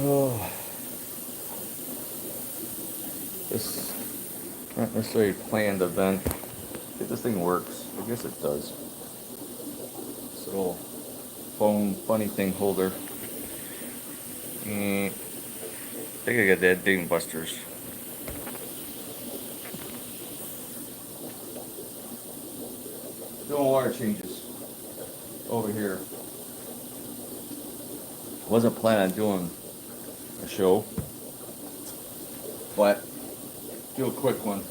Oh, this not necessarily a planned event. If this thing works, I guess it does. This little foam funny thing holder. I think I got that Ding Busters. Doing water changes over here. Wasn't planning on doing a show, but do a quick one.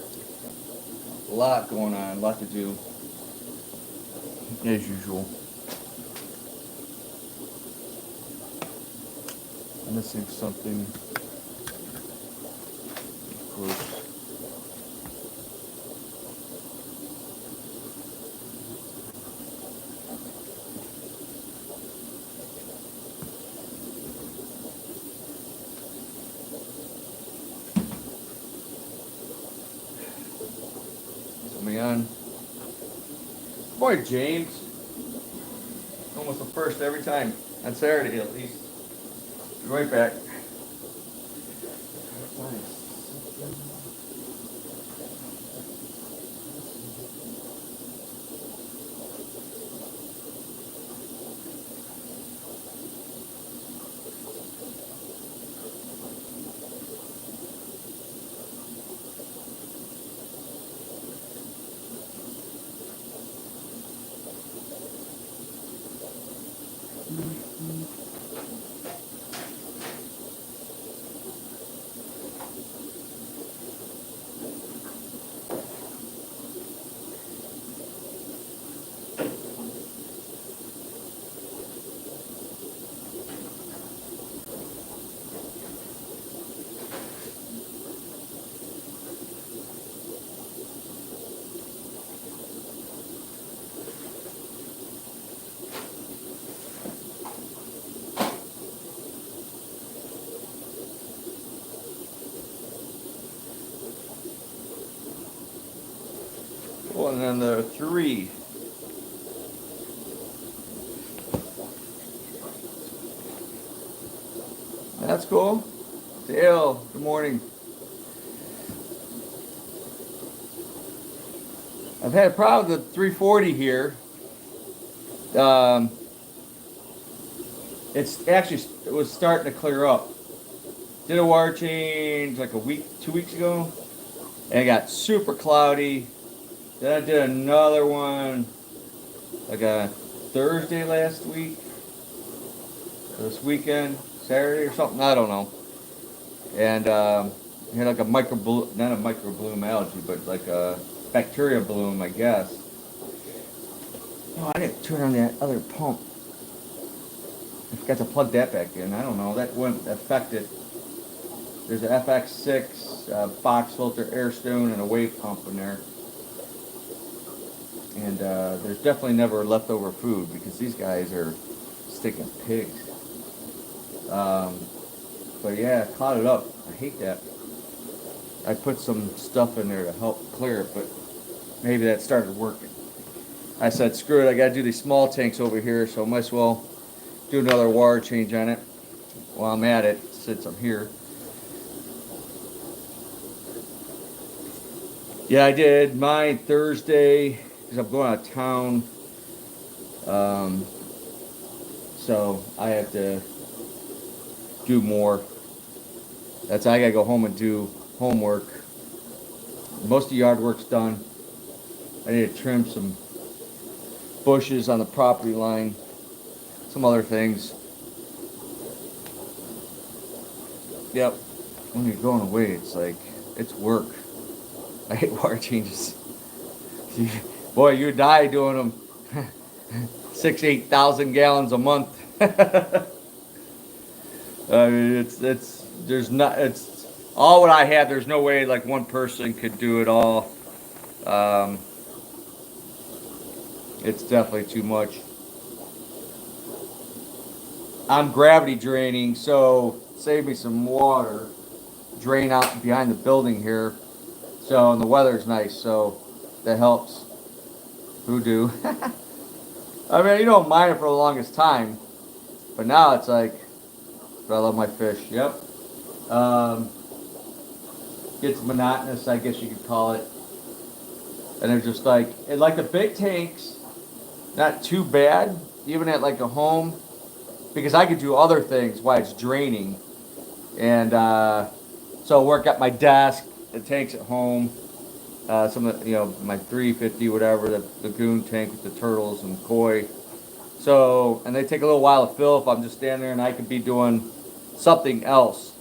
A lot going on, a lot to do, as usual. I'm missing something. Of course. Somebody on. Boy, James. Almost the first every time. On Saturday, at least. Be right back. Well, and then there are three. That's cool. Dale, good morning. I've had a problem with the 340 here. Um, it was starting to clear up. Did a water change like a week, 2 weeks ago, and it got super cloudy. Then I did another one like a Thursday last week, this weekend, Saturday or something. I don't know. And had like a not a microbloom algae, but like a bacteria bloom, I guess. Oh, I didn't turn on that other pump. I forgot to plug that back in. I don't know. That wouldn't affect it. There's an FX6 box filter, Airstone, and a wave pump in there. And there's definitely never leftover food because these guys are sticking pigs. But yeah, clouded up. I hate that. I put some stuff in there to help clear it, but maybe that started working. I said, screw it, I gotta do these small tanks over here, so I might as well do another water change on it while I'm at it, since I'm here. Yeah, I did mine Thursday, because I'm going out of town. So I have to do more. I gotta go home and do homework. Most of the yard work's done. I need to trim some bushes on the property line, some other things. Yep. When you're going away, it's like, it's work. I hate water changes. Boy, you die doing them 8,000 gallons a month. I mean, it's all what I have. There's no way like one person could do it all. Um, it's definitely too much. I'm gravity draining, so save me some water. Drain out behind the building here. So, and the weather's nice, so that helps. Voodoo. I mean, you don't mind it for the longest time, but now it's like, but I love my fish. Yep. Gets monotonous, I guess you could call it. And they're just like, and like the big tanks, not too bad, even at like a home, because I could do other things while it's draining. And so I work at my desk, the tanks at home, some of the, my 350, whatever, the lagoon tank with the turtles and koi. So, and they take a little while to fill if I'm just standing there, and I could be doing something else.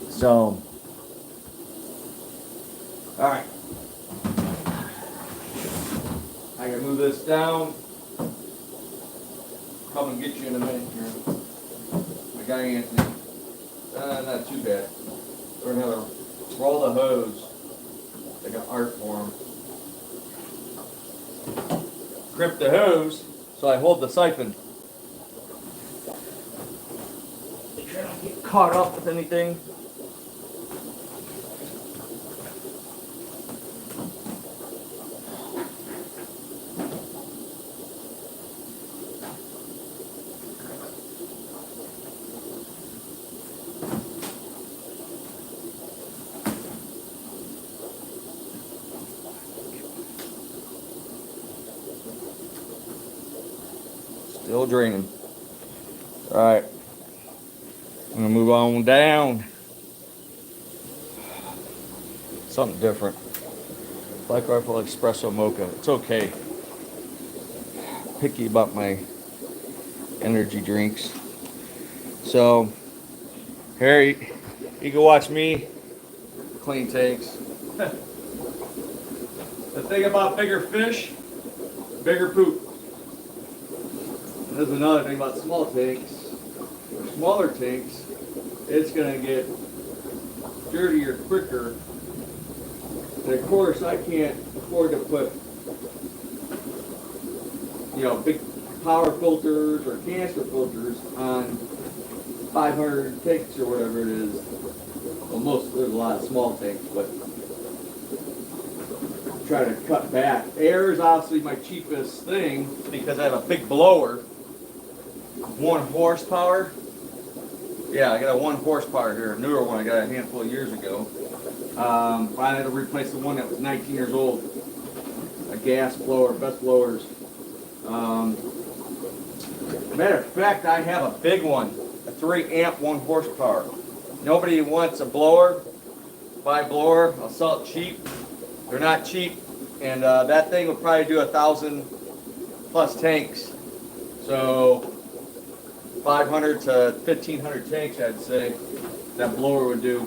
So, all right. I gotta move this down. Come and get you in a minute here. My guy Anthony. Not too bad. We're gonna roll the hose. Like an art form. Grip the hose so I hold the siphon. Make sure I don't get caught up with anything. Still draining. Alright. I'm gonna move on down. Something different. Black Rifle Espresso Mocha. It's okay. Picky about my energy drinks. So, here you can watch me clean tanks. The thing about bigger fish, bigger poop. There's another thing about small tanks, or smaller tanks, it's going to get dirtier quicker. And of course, I can't afford to put, big power filters or canister filters on 500 tanks or whatever it is. Well, there's a lot of small tanks, but try to cut back. Air is obviously my cheapest thing because I have a big blower. 1 horsepower. Yeah, I got a 1 horsepower here, a newer one I got a handful of years ago. I had to replace the one that was 19 years old. A gas blower, best blowers. Matter of fact, I have a big one, a 3 amp 1 horsepower. Nobody wants a blower. Buy a blower, I'll sell it cheap. They're not cheap, and that thing would probably do 1,000 plus tanks. So 500 to 1,500 tanks, I'd say, that blower would do.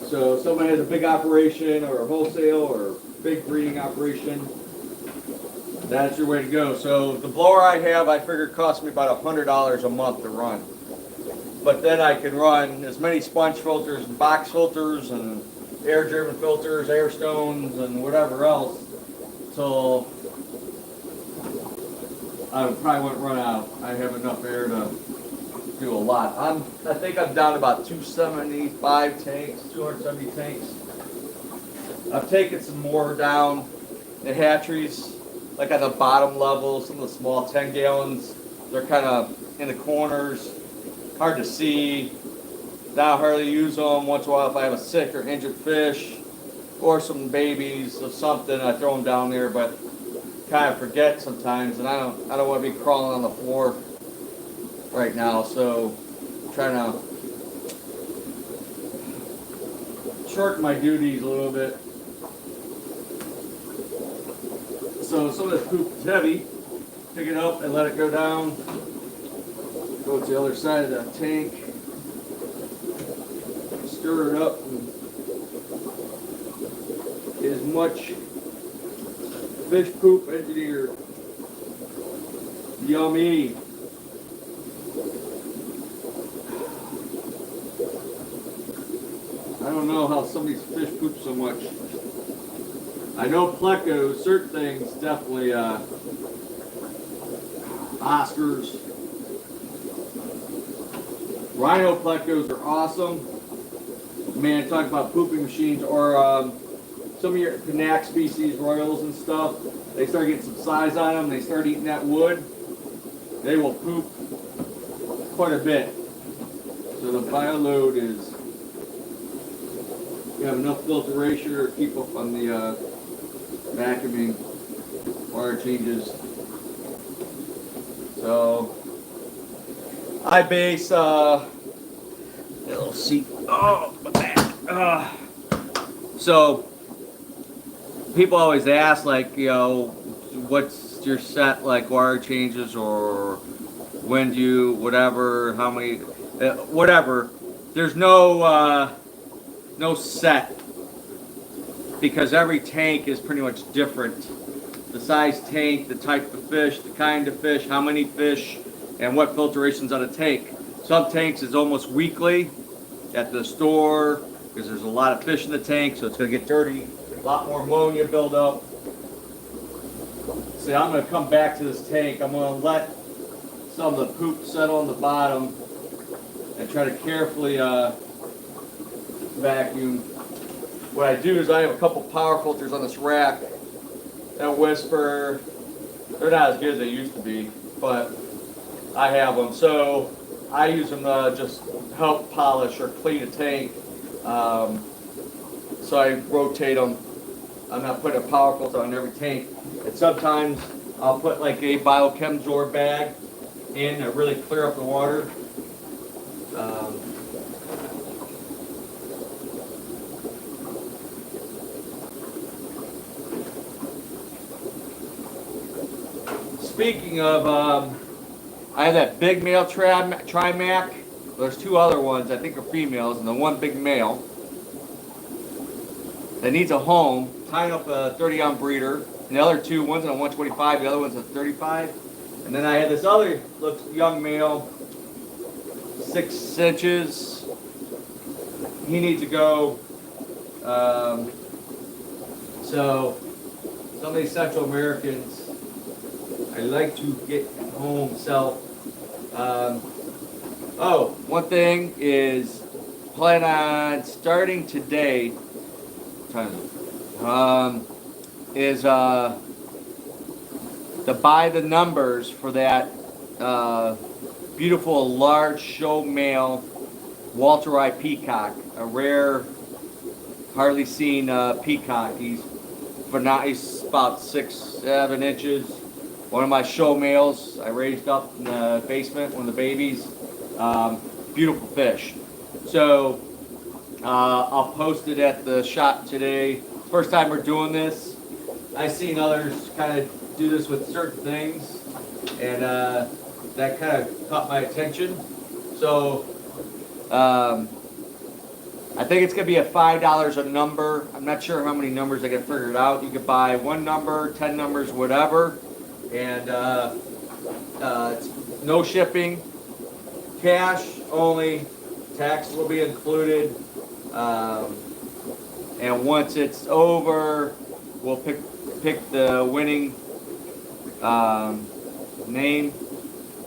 So if somebody has a big operation or a wholesale or big breeding operation, that's your way to go. So the blower I have, I figure costs me about $100 a month to run. But then I can run as many sponge filters and box filters and air-driven filters, air stones, and whatever else till I probably wouldn't run out. I have enough air to do a lot. I think I'm down about 275 tanks, 270 tanks. I've taken some more down in hatcheries, like at the bottom level, some of the small 10 gallons. They're kind of in the corners, hard to see. Now I hardly use them. Once in a while if I have a sick or injured fish or some babies or something, I throw them down there, but kind of forget sometimes, and I don't want to be crawling on the floor right now, so I'm trying to shorten my duties a little bit. So some of this poop is heavy. Pick it up and let it go down. Go to the other side of the tank. Stir it up and get as much fish poop into your yummy. I don't know how some of these fish poop so much. I know plecos, certain things definitely, Oscars. Rhino plecos are awesome. Man, talk about pooping machines, or some of your Knack species, Royals and stuff, they start getting some size on them, they start eating that wood, they will poop quite a bit. So the BioLoad is, you have enough filtration to keep up on the vacuuming, water changes. So I base little seat. Oh, my back. So people always ask, like, you know, what's your set like water changes, or when do you whatever, how many, whatever. There's no no set, because every tank is pretty much different. The size tank, the type of fish, the kind of fish, how many fish, and what filtration's on a tank. Some tanks is almost weekly at the store because there's a lot of fish in the tank, so it's going to get dirty. A lot more ammonia build up. See, I'm going to come back to this tank. I'm going to let some of the poop settle on the bottom and try to carefully vacuum. What I do is I have a couple power filters on this rack that whisper. They're not as good as they used to be, but I have them. So I use them to just help polish or clean a tank. So I rotate them. I'm not putting a power filter on every tank. And sometimes I'll put like a biochem bag in to really clear up the water. Speaking of, I have that big male trimac. There's two other ones, I think are females, and the one big male that needs a home, tying up a 30-ounce breeder. And the other two, one's a 125, the other one's a 35. And then I had this other young male, 6 inches. He needs to go. So some of these Central Americans, I like to get home self. Oh, one thing is, plan on starting today. Is to buy the numbers for that beautiful large show male Walter I peacock, a rare, hardly seen peacock. He's about 6-7 inches. One of my show males I raised up in the basement, one of the babies. Beautiful fish. So I'll post it at the shop today. First time we're doing this. I've seen others kind of do this with certain things, and that kind of caught my attention. So I think it's going to be at $5 a number. I'm not sure how many numbers I can figure it out. You could buy 1 number, 10 numbers, whatever, and it's no shipping, cash only, tax will be included, and once it's over, we'll pick the winning name,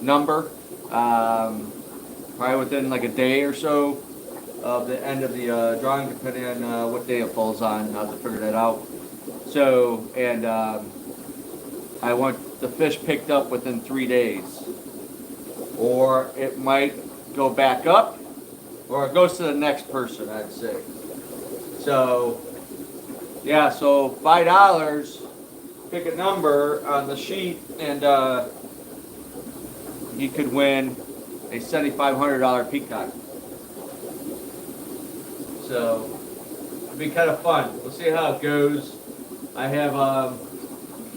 number, probably within like a day or so of the end of the drawing, depending on what day it falls on. I'll have to figure that out. So, and I want the fish picked up within 3 days, or it might go back up, or it goes to the next person, I'd say. So yeah, so $5, pick a number on the sheet, and you could win a $7,500 peacock. So it'll be kind of fun. We'll see how it goes. I have a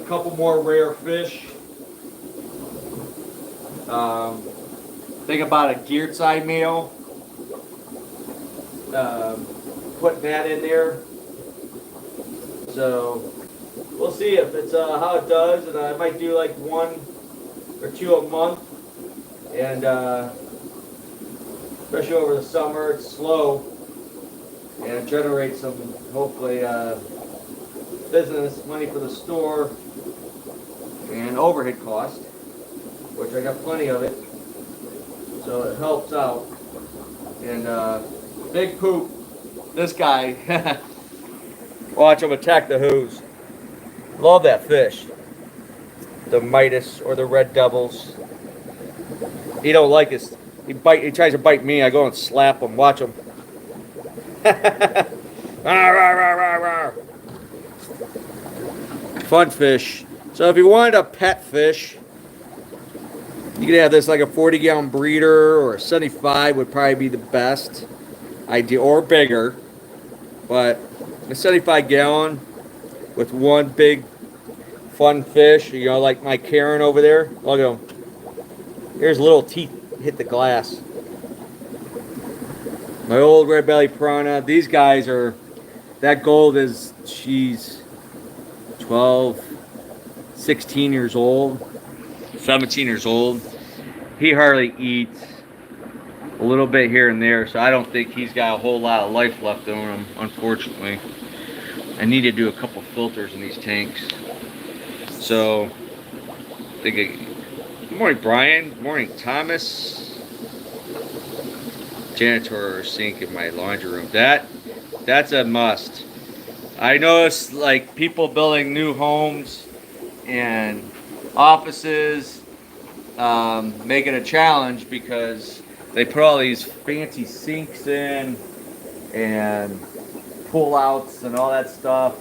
couple more rare fish. Think about a geared side male. Putting that in there. So we'll see if it's how it does, and I might do like 1 or 2 a month, and especially over the summer, it's slow, and generate some, hopefully, business money for the store and overhead cost, which I got plenty of it, so it helps out. And big poop, this guy Watch him attack the hose. Love that fish. The Midas or the red devils. He don't like us. He tries to bite me. I go and slap him. Watch him. Fun fish. So if you wanted a pet fish, you could have this like a 40-gallon breeder, or a 75 would probably be the best idea, or bigger. But a 75-gallon with one big fun fish, you know, like my Karen over there. Look at him. Here's little teeth hit the glass. My old red belly piranha. These guys are, that gold is, she's 12, 16 years old, 17 years old. He hardly eats, a little bit here and there, so I don't think he's got a whole lot of life left in him, unfortunately. I need to do a couple filters in these tanks. So, good morning, Brian. Good morning, Thomas. Janitor sink in my laundry room. That's a must. I noticed like people building new homes and offices, make it a challenge because they put all these fancy sinks in and pull outs and all that stuff.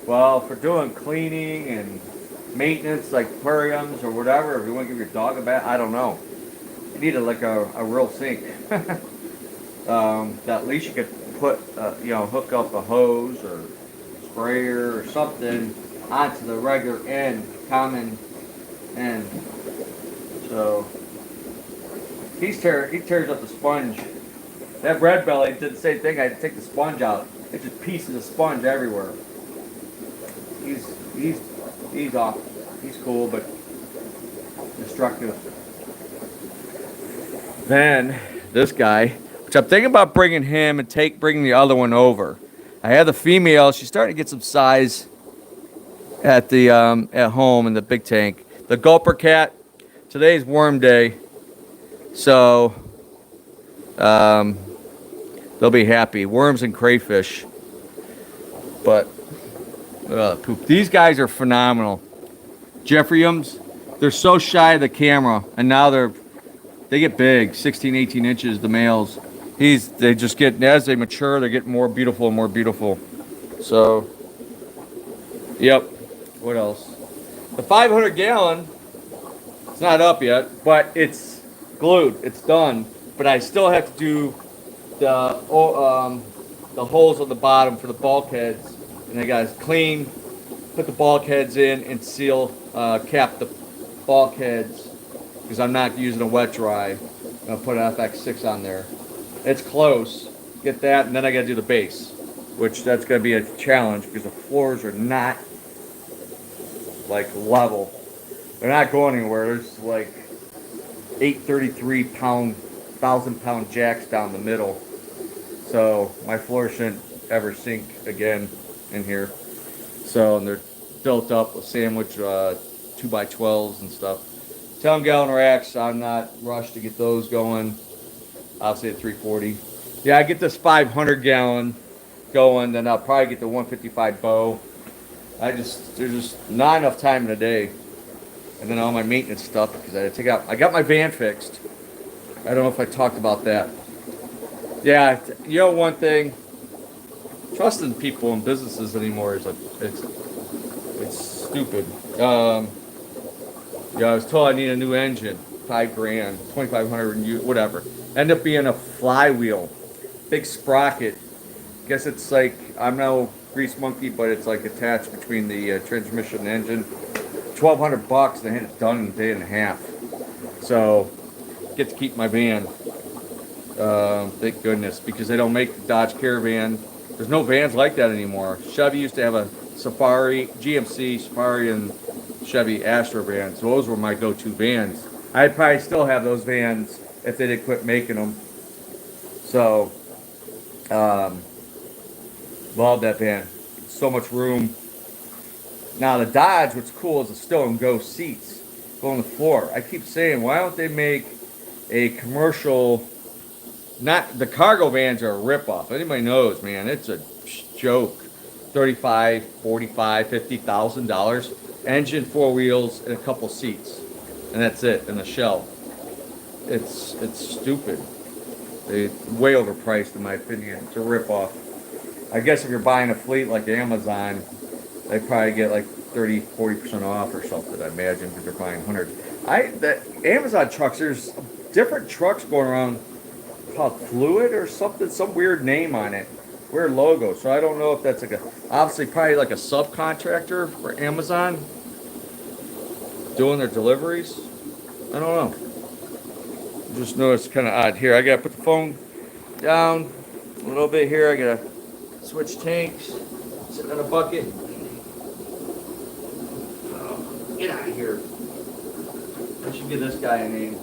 Well, for doing cleaning and maintenance like aquariums or whatever, if you want to give your dog a bath, I don't know. You need like a real sink. That at least you could put, hook up a hose or sprayer or something onto the regular end, common end. So he tears up the sponge. That red belly did the same thing. I had to take the sponge out. It's just pieces of sponge everywhere. He's off. He's cool, but destructive. Then this guy, which I'm thinking about bringing him and bringing the other one over. I have the female. She's starting to get some size at the at home in the big tank. The gulper cat. Today's worm day, so they'll be happy. Worms and crayfish. But poop. These guys are phenomenal. Jeffreyums, they're so shy of the camera, and now they get big, 16, 18 inches. The males. They just get, as they mature, they get more beautiful and more beautiful. So, yep. What else? The 500-gallon. It's not up yet, but it's glued. It's done. But I still have to do the holes on the bottom for the bulkheads, and I got to clean, put the bulkheads in, and seal, cap the bulkheads because I'm not using a wet dry. I'm gonna put an FX6 on there. It's close. Get that, and then I got to do the base, which that's gonna be a challenge because the floors are not like level. They're not going anywhere. There's like 833-pound, 1,000-pound jacks down the middle. So my floor shouldn't ever sink again in here. So, and they're built up with sandwich 2x12s and stuff. 10-gallon racks, I'm not rushed to get those going. Obviously at 340. Yeah, I get this 500-gallon going, then I'll probably get the 155 bow. There's just not enough time in a day. And then all my maintenance stuff because I had to take out. I got my van fixed. I don't know if I talked about that. Yeah, one thing. Trusting people and businesses anymore is it's stupid. I was told I need a new engine, $5,000, 2,500, whatever. End up being a flywheel, big sprocket. Guess it's like, I'm no grease monkey, but it's like attached between the transmission and engine. $1,200, and I had it done in a day and a half. So, get to keep my van. Thank goodness, because they don't make the Dodge Caravan. There's no vans like that anymore. Chevy used to have a Safari, GMC, Safari, and Chevy Astra vans. Those were my go-to vans. I'd probably still have those vans if they didn't quit making them. So, love that van. So much room. Now the Dodge, what's cool is the still and go seats go on the floor. I keep saying, why don't they make a commercial? Not the cargo vans are a ripoff. Anybody knows, man, it's a joke. $35, $45, $50,000. Engine, four wheels, and a couple seats, and that's it. And a shell. It's stupid. They way overpriced in my opinion. It's a ripoff. I guess if you're buying a fleet like Amazon, they probably get like 30, 40% off or something. I imagine because they're buying 100. The Amazon trucks. There's different trucks going around called Fluid or something. Some weird name on it. Weird logo. So I don't know if that's like obviously probably like a subcontractor for Amazon doing their deliveries. I don't know. Just noticed it's kind of odd here. I gotta put the phone down a little bit here. I gotta switch tanks. Sitting in a bucket. Oh, get out of here. I should give this guy a name.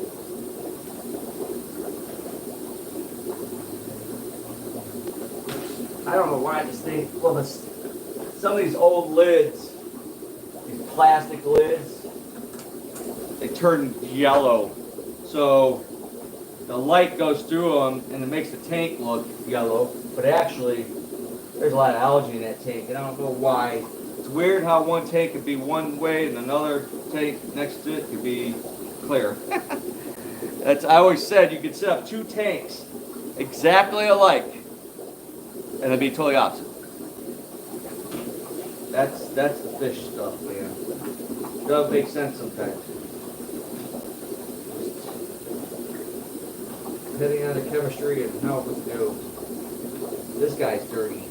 I don't know why this thing. Well, some of these old lids, these plastic lids, they turn yellow. So the light goes through them and it makes the tank look yellow, but actually there's a lot of algae in that tank, and I don't know why. It's weird how one tank could be one way and another tank next to it could be clear. I always said you could set up two tanks exactly alike, and it'd be totally opposite. That's the fish stuff, man. It doesn't make sense sometimes. Depending on the chemistry and how it was do. This guy's dirty.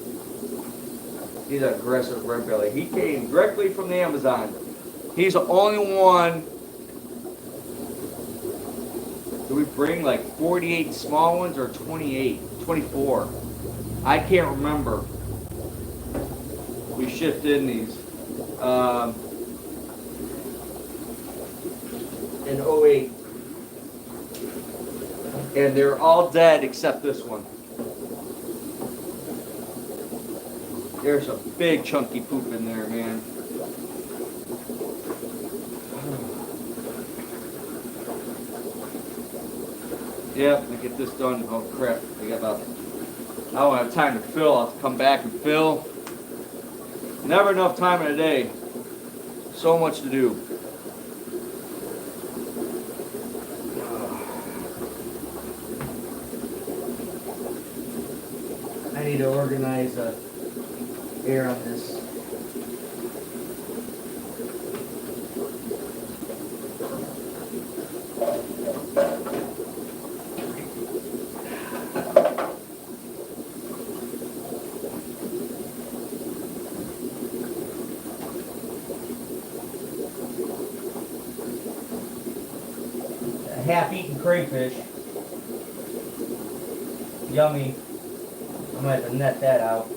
He's an aggressive red belly. He came directly from the Amazon. He's the only one. Do we bring like 48 small ones or 28, 24? I can't remember. We shipped in these in '08. And they're all dead except this one. There's a big chunky poop in there, man. Yeah, I get this done. Oh crap! I got about. I don't have time to fill. I'll have to come back and fill. Never enough time in a day. So much to do. I need to organize air on this. Half-eaten crayfish. Yummy. I'm gonna have to net that out.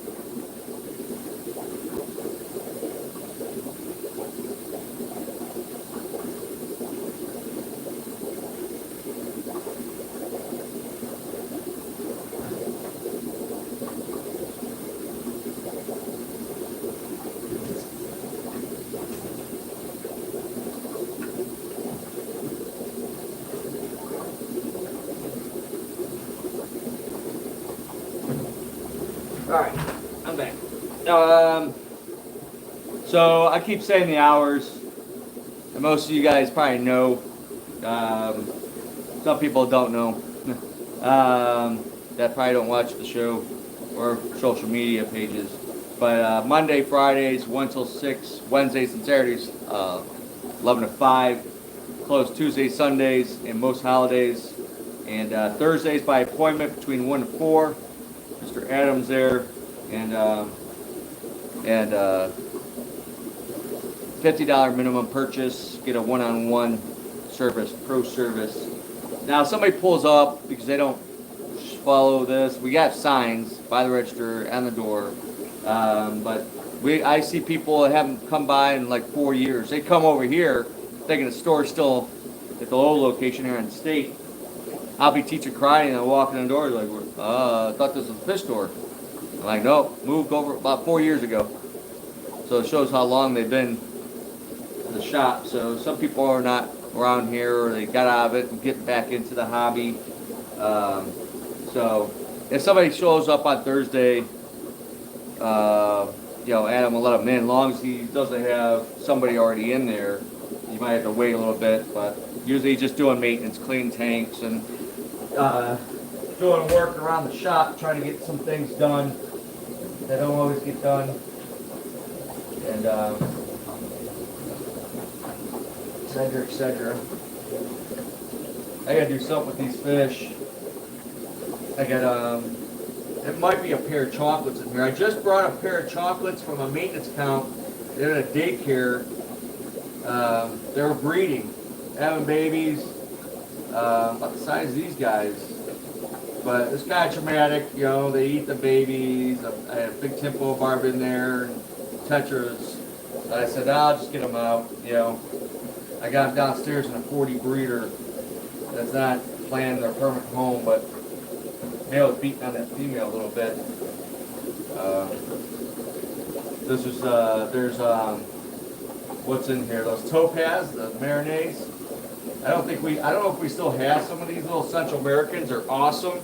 Alright, I'm back. So I keep saying the hours, and most of you guys probably know. Some people don't know. That probably don't watch the show or social media pages. But Monday, Fridays, 1 till 6, Wednesdays and Saturdays, 11 to 5. Closed Tuesdays, Sundays, and most holidays. And Thursdays by appointment between 1 and 4. Mr. Adams there, and $50 minimum purchase, get a one-on-one service, pro service. Now, if somebody pulls up because they don't follow this, we got signs by the register on the door, but I see people that haven't come by in like 4 years. They come over here thinking the store's still at the old location here in the state. I'll be teaching karate and I walk in the door like, I thought this was a fish store. I'm like, no, moved over about 4 years ago. So it shows how long they've been in the shop. So some people are not around here or they got out of it and get back into the hobby. So if somebody shows up on Thursday, Adam will let him in. As long as he doesn't have somebody already in there, you might have to wait a little bit. But usually just doing maintenance, clean tanks, and doing work around the shop, trying to get some things done that don't always get done. And et cetera. I gotta do something with these fish. I got it might be a pair of chocolates in here. I just brought a pair of chocolates from a maintenance account. They're at a daycare. They were breeding, having babies, about the size of these guys. But it's kind of traumatic, they eat the babies. I had a big tempo barb in there, and tetras. I said, I'll just get them out, I got them downstairs in a 40 breeder that's not planning their permanent home, but male is beating on that female a little bit. This is, there's, what's in here? Those topaz, the marinades. I don't know if we still have some of these little Central Americans. They're awesome.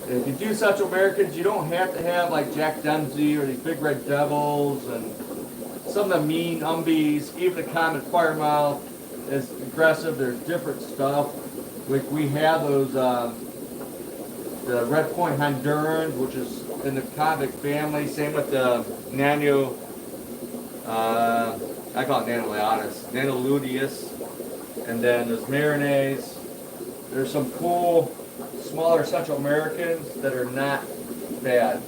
If you do Central Americans, you don't have to have like Jack Dempsey or these big red devils and some of the mean umbies. Even the common firemouth is aggressive. There's different stuff. We have those, the Red Point Hondurans, which is in the convict family. Same with the Nano, I call it Nanoliatus, Nanoludius. And then there's Marinades. There's some cool, smaller Central Americans that are not bad.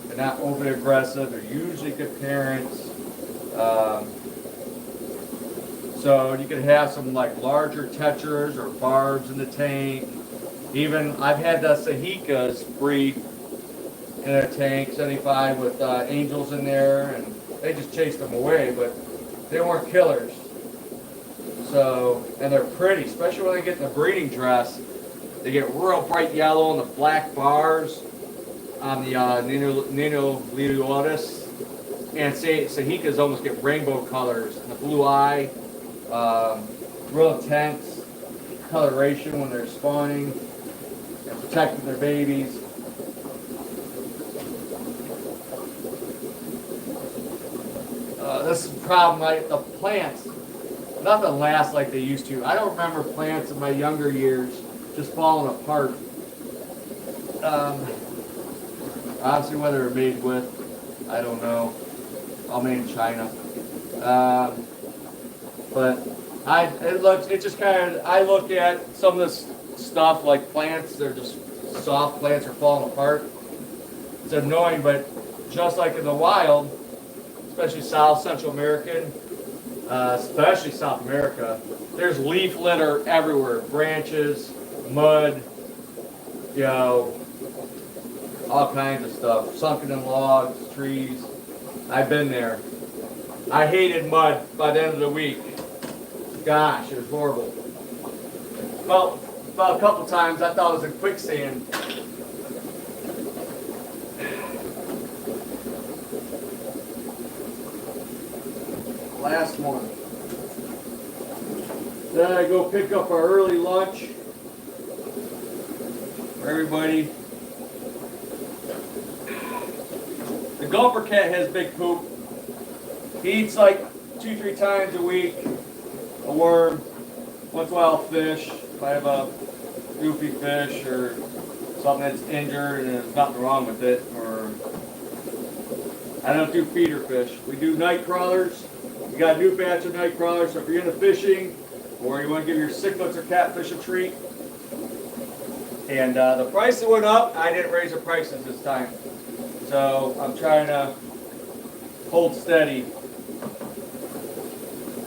They're not overly aggressive. They're usually good parents. So you could have some like larger tetras or barbs in the tank. Even I've had the Sahikas breed in a tank, 75 with angels in there, and they just chased them away, but they weren't killers. So, and they're pretty, especially when they get in the breeding dress. They get real bright yellow and the black bars on the Nino Liliotis. And Sahikas almost get rainbow colors, and the blue eye, real intense coloration when they're spawning and protecting their babies. This is the problem, the plants, nothing lasts like they used to. I don't remember plants in my younger years just falling apart. Obviously what they're made with, I don't know. All made in China. But I look at some of this stuff like plants, they're just soft plants are falling apart. It's annoying, but just like in the wild, especially South Central American, especially South America, there's leaf litter everywhere, branches, mud, all kinds of stuff, sunken in logs, trees. I've been there. I hated mud by the end of the week. Gosh, it was horrible. Well, about a couple times I thought it was in quicksand. Last one. Then I go pick up our early lunch for everybody. The gulper cat has big poop. He eats like 2-3 times a week. A worm, once in a while fish. If I have a goofy fish or something that's injured and there's nothing wrong with it, or I don't do feeder fish. We do night crawlers. We got a new batch of night crawlers, so if you're into fishing or you want to give your cichlids or catfish a treat. And the prices went up. I didn't raise the prices this time. So I'm trying to hold steady.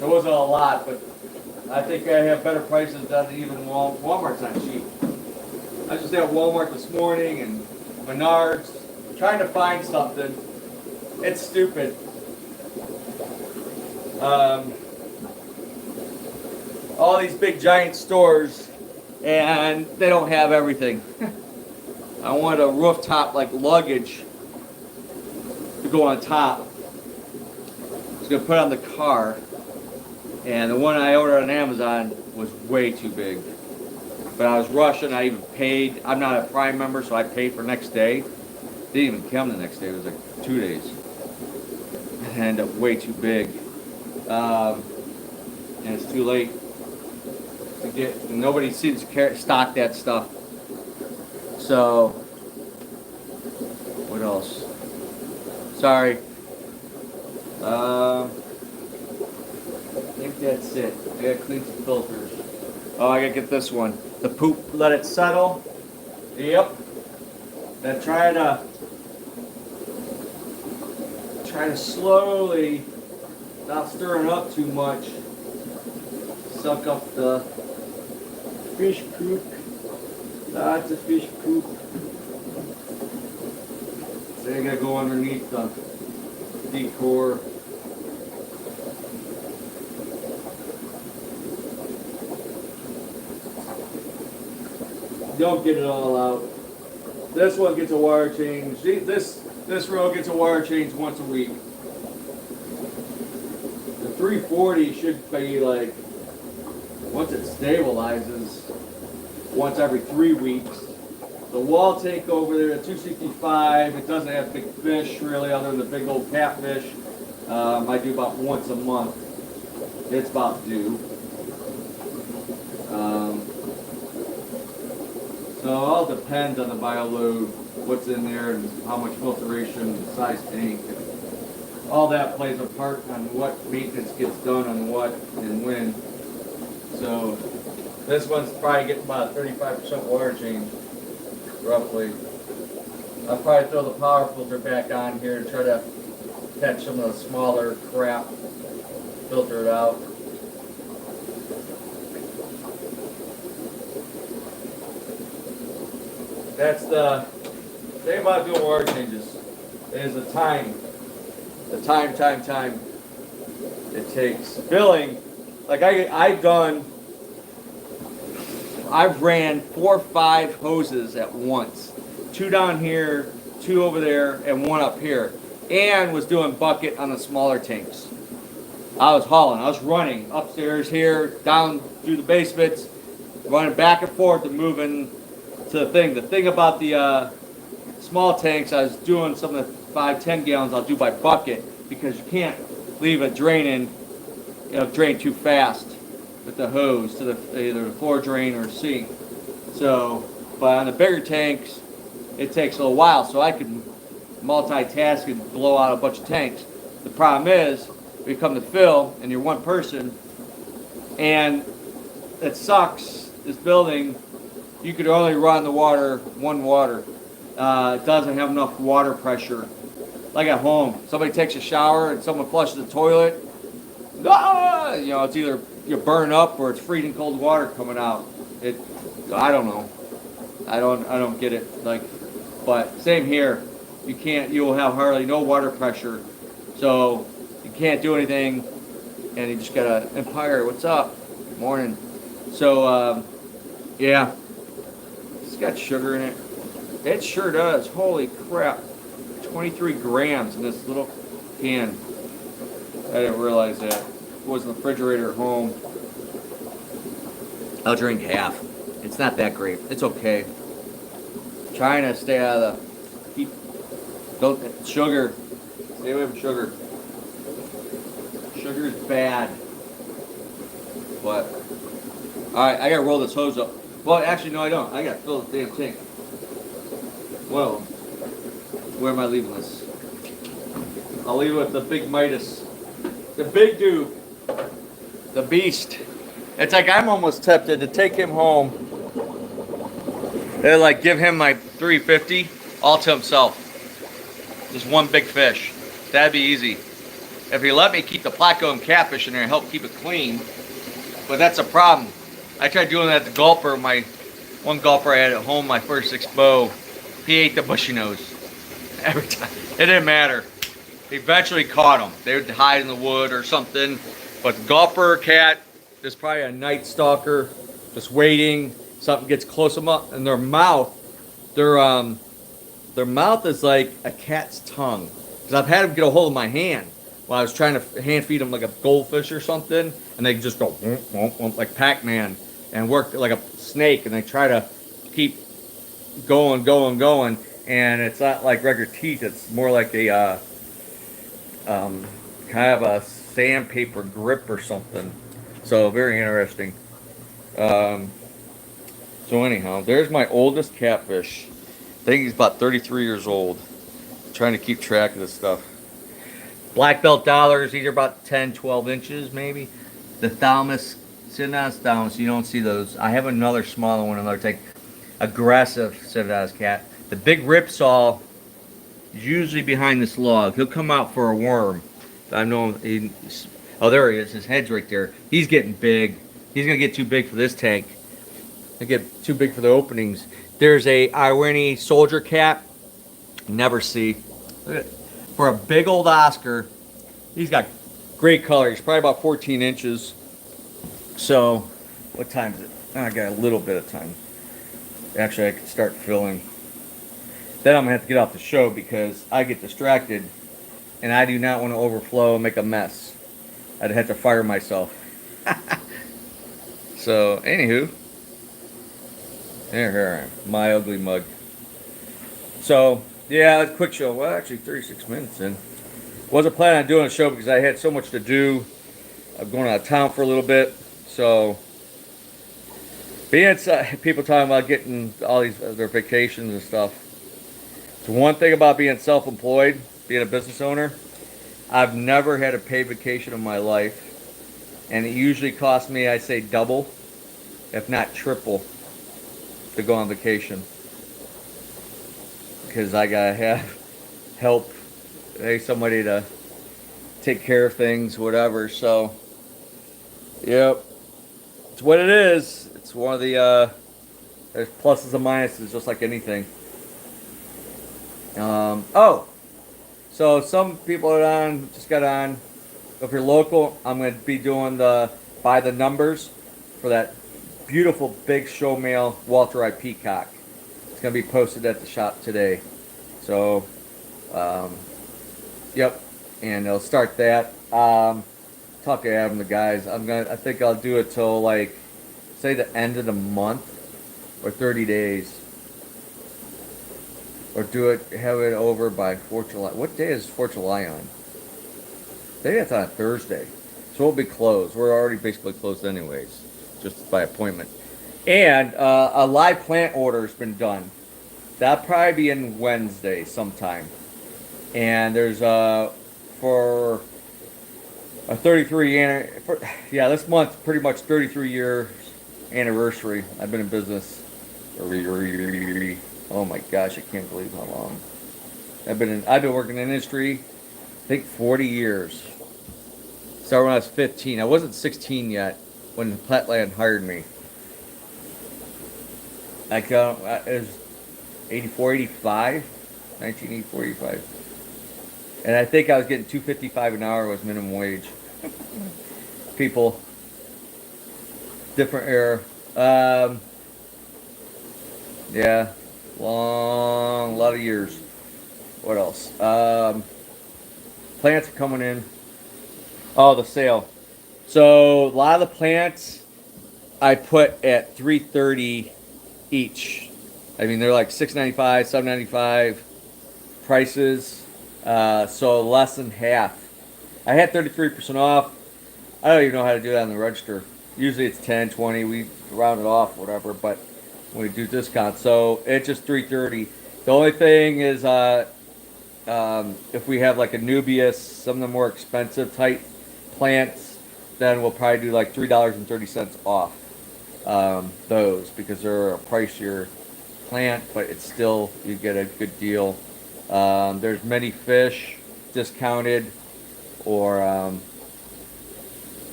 It wasn't a lot, but I think I have better prices than even Walmart's not cheap. I was just at Walmart this morning and Menards, trying to find something. It's stupid. All these big giant stores, and they don't have everything. I want a rooftop like luggage to go on top. I was gonna put it on the car, and the one I ordered on Amazon was way too big. But I was rushing. I even paid. I'm not a Prime member, so I paid for next day. Didn't even come the next day. It was like 2 days. It ended up way too big. And it's too late to get. Nobody seems to stock that stuff. So, what else? Sorry. I think that's it. I gotta clean some filters. Oh, I gotta get this one. The poop, let it settle. Yep. Then try to slowly, not stirring up too much, suck up the fish poop. Lots of fish poop. So you gotta go underneath the decor. Don't get it all out. This one gets a wire change. This row gets a wire change once a week. The 340 should be like, once it stabilizes, once every 3 weeks. The wall tank over there at 265, it doesn't have big fish really other than the big old catfish. I do about once a month. It's about due. So it all depends on the bio load, what's in there and how much filtration, the size tank. All that plays a part on what maintenance gets done on what and when. So this one's probably getting about 35% water change, roughly. I'll probably throw the power filter back on here and try to catch some of the smaller crap, filter it out. That's the thing about doing water changes is the time. The time it takes. Filling, like I've ran 4 or 5 hoses at once. 2 down here, 2 over there, and 1 up here. And was doing bucket on the smaller tanks. I was hauling, I was running upstairs here, down through the basements, running back and forth and moving to the thing. The thing about the small tanks, I was doing some of the 5-10 gallons I'll do by bucket because you can't leave it draining, drain too fast with the hose to either the floor drain or sink. So, but on the bigger tanks, it takes a little while, so I can multitask and blow out a bunch of tanks. The problem is, we come to fill and you're one person, and it sucks. This building, you could only run the water, one water. It doesn't have enough water pressure. Like at home, somebody takes a shower and someone flushes the toilet. It's either you burn up or it's freezing cold water coming out. I don't know. I don't get it. But same here. You'll have hardly no water pressure, so you can't do anything, and you just gotta Empire. What's up? Morning. So yeah. It's got sugar in it. It sure does. Holy crap. 23 grams in this little can. I didn't realize that. It was in the refrigerator at home. I'll drink half. It's not that great. It's okay. Trying to stay out of sugar. Stay away from sugar. Sugar is bad. But, alright, I gotta roll this hose up. Well, actually, no, I don't. I gotta fill the damn tank. Well, where am I leaving this? I'll leave it with the big Midas. The big dude. The beast. It's like I'm almost tempted to take him home and give him my 350 all to himself. Just one big fish. That'd be easy. If he let me keep the placo and catfish in there and help keep it clean. But that's a problem. I tried doing that at the gulper. My one gulper I had at home, my first expo, he ate the bushy nose. Every time. It didn't matter. Eventually caught them. They would hide in the wood or something. But the gulper cat is probably a night stalker, just waiting. Something gets close to them up, and their mouth is like a cat's tongue. Because I've had them get a hold of my hand while I was trying to hand feed them like a goldfish or something, and they just go womp, womp, womp, like Pac-Man and work like a snake, and they try to keep going, and it's not like regular teeth. It's more like a um, kind of a sandpaper grip or something. So very interesting. Um, so anyhow, there's my oldest catfish. I think he's about 33 years old. Trying to keep track of this stuff. Black belt dollars, these are about 10, 12 inches maybe. The thalamus, Synodontis thalamus, you don't see those. I have another smaller one, another take aggressive Synodontis cat. The big ripsaw is usually behind this log. He'll come out for a worm. I know oh, there he is. His head's right there. He's getting big. He's gonna get too big for this tank. He'll get too big for the openings. There's a Irene soldier cat. Never see. Look at, for a big old Oscar, he's got great color. He's probably about 14 inches. So, what time is it? Oh, I got a little bit of time. Actually, I could start filling. Then I'm going to have to get off the show because I get distracted and I do not want to overflow and make a mess. I'd have to fire myself. So, anywho, here I am, my ugly mug. So, yeah, it's a quick show. Well, actually, 36 minutes in. Wasn't planning on doing a show because I had so much to do. I'm going out of town for a little bit. So, being people talking about getting all these their vacations and stuff. So one thing about being self-employed, being a business owner, I've never had a paid vacation in my life, and it usually costs me, I say, double, if not triple, to go on vacation. Because I gotta have help, hey, somebody to take care of things, whatever. So, yep, it's what it is. It's one of the there's pluses and minuses, just like anything. Oh, so some people are on, just got on. If you're local, I'm going to be doing the by the numbers for that beautiful big show male Walter I. Peacock. It's going to be posted at the shop today. So, yep, and they'll start that. Talk to Adam, the guys. I think I'll do it till like, say the end of the month or 30 days. Or have it over by 4th of July. What day is 4th of July on? I think it's on a Thursday. So we'll be closed. We're already basically closed anyways, just by appointment. And a live plant order has been done. That'll probably be in Wednesday sometime. And there's for a 33 year, this month pretty much 33 years anniversary. I've been in business. Oh my gosh, I can't believe how long. I've been working in the industry, I think 40 years. Started when I was 15. I wasn't 16 yet when Platland hired me. It was 84, 85, 1984, 85. And I think I was getting $2.55 an hour was minimum wage. People, different era. Yeah. A lot of years. What else? Plants are coming in. Oh, the sale. So a lot of the plants I put at $3.30 each. I mean, they're like $6.95, $7.95 prices. So less than half. I had 33% off. I don't even know how to do that on the register. Usually it's 10, 20. We round it off, whatever. But we do discounts, so it's just $3.30. The only thing is, if we have like a Nubius, some of the more expensive type plants, then we'll probably do like $3.30 off those because they're a pricier plant, but it's still you get a good deal. There's many fish discounted, or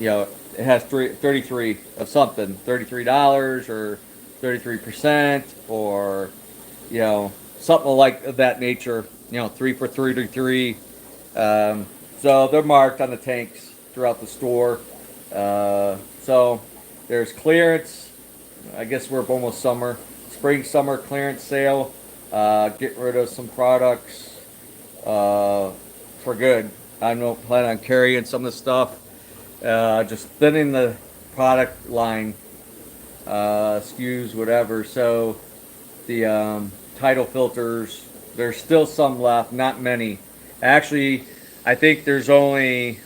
it has 33 of something, $33 or 33%, or something like that nature. 3 for 33. So they're marked on the tanks throughout the store. So there's clearance. I guess we're almost summer, spring summer clearance sale. Get rid of some products for good. I don't plan on carrying some of the stuff. Just thinning the product line. SKUs, whatever. So the tidal filters, There's still some left, not many. Actually, I think there's only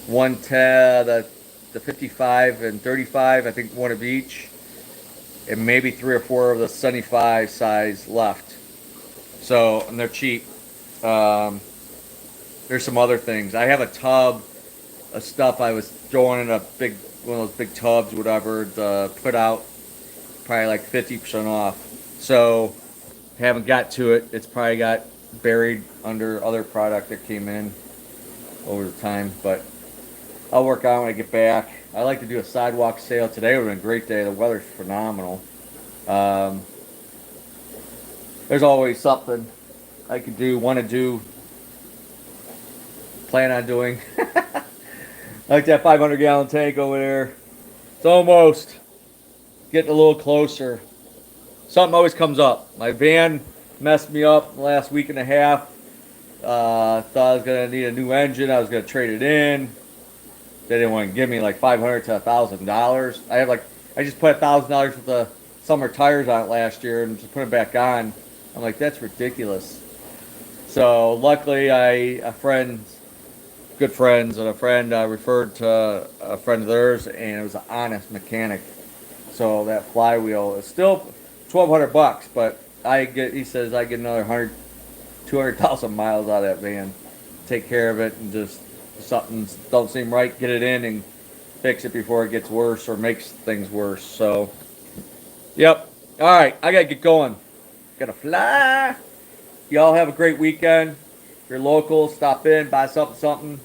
one the 55 and 35. I think one of each, and maybe three or four of the 75 size left. So, and they're cheap. Um, there's some other things. I have a tub of stuff I was throwing in a big one of those big tubs, whatever. To put out probably like 50% off. So haven't got to it. It's probably got buried under other product that came in over the time, but I'll work on it when I get back. I like to do a sidewalk sale today. Would have been a great day. The weather's phenomenal. Um, there's always something I could do, want to do, plan on doing. I like that 500-gallon tank over there. It's almost getting a little closer. Something always comes up. My van messed me up the last week and a half. Thought I was gonna need a new engine. I was gonna trade it in. They didn't want to give me like $500 to $1,000. I just put $1,000 with the summer tires on it last year and just put it back on. I'm like, that's ridiculous. So luckily, good friends, and a friend referred to a friend of theirs, and it was an honest mechanic. So that flywheel is still $1,200, but he says I get another 200,000 miles out of that van. Take care of it, and just something don't seem right, get it in and fix it before it gets worse or makes things worse. So, yep. All right, I gotta get going. Gotta fly. Y'all have a great weekend. If you're local, stop in, buy something.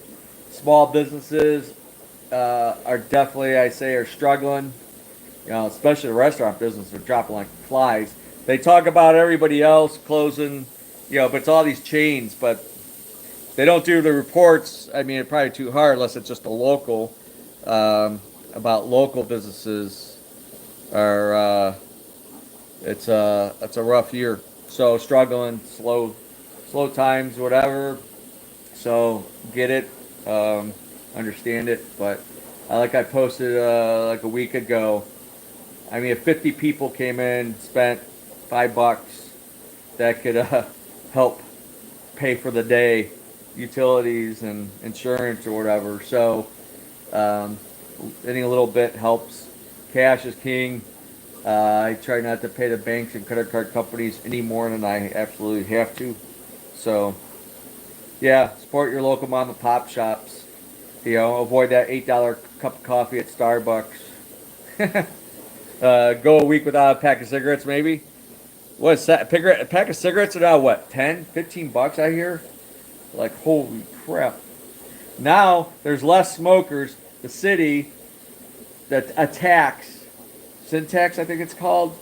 Small businesses are definitely, I say, are struggling. You know, especially the restaurant business are dropping like flies. They talk about everybody else closing, but it's all these chains, but they don't do the reports. I mean, it's probably too hard unless it's just a local, about local businesses are, it's a rough year. So struggling, slow times, whatever. So get it, understand it. But I posted like a week ago. I mean, if 50 people came in, spent $5, that could help pay for the day, utilities and insurance or whatever. So any little bit helps. Cash is king. I try not to pay the banks and credit card companies any more than I absolutely have to. So, yeah, support your local mom and pop shops. Avoid that $8 cup of coffee at Starbucks. Go a week without a pack of cigarettes, maybe. What is that? A pack of cigarettes are now what, 10, $15 out here? Like, holy crap. Now, there's less smokers. The city that attacks, Syntax, I think it's called,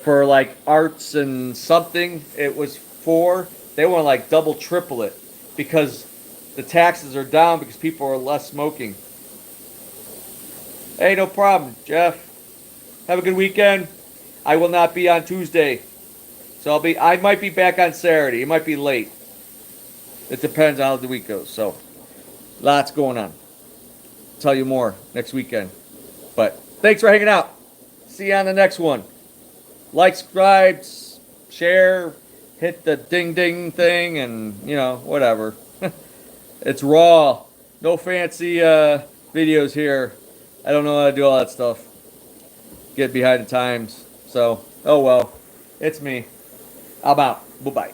for like arts and something, it was 4. They want to like double, triple it because the taxes are down because people are less smoking. Hey, no problem, Jeff. Have a good weekend. I will not be on Tuesday. So I might be back on Saturday. It might be late. It depends on how the week goes. So, lots going on. Tell you more next weekend. But thanks for hanging out. See you on the next one. Like, subscribe, share, hit the ding ding thing, and whatever. It's raw. No fancy videos here. I don't know how to do all that stuff. Get behind the times. So, oh well. It's me. I'm out. Bye-bye.